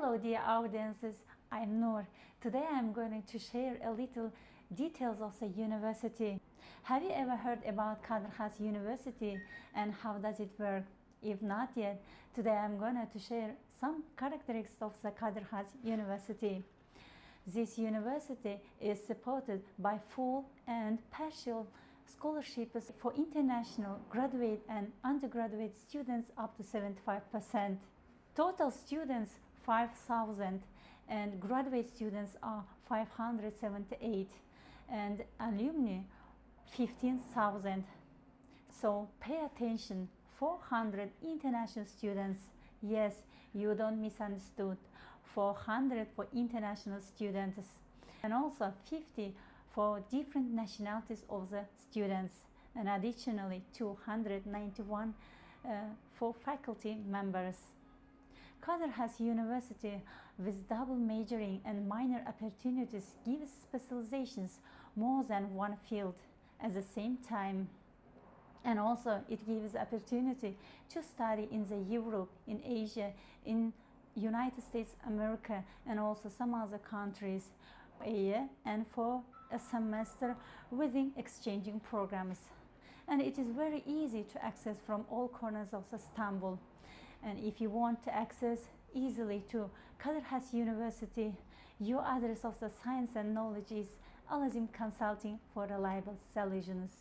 Hello dear audiences, I'm Noor. Today I'm going to share a little details of the university. Have you ever heard about Kadir Has University and how does it work? If not yet, today I'm going to share some characteristics of the Kadir Has University. This university is supported by full and partial scholarships for international graduate and undergraduate students up to 75%. Total students 5,000 and graduate students are 578 and alumni 15,000. So pay attention, 400 international students. Yes, you don't misunderstood. 400 for international students and also 50 for different nationalities of the students, and additionally 291 for faculty members. Kadir Has University with double majoring and minor opportunities gives specializations more than one field at the same time. And also it gives opportunity to study in the Europe, in Asia, in United States America, and also some other countries a year and for a semester within exchanging programs. And it is very easy to access from all corners of Istanbul. And if you want to access easily to Kadir Has University, your address of the science and knowledge is Azim Consulting for reliable solutions.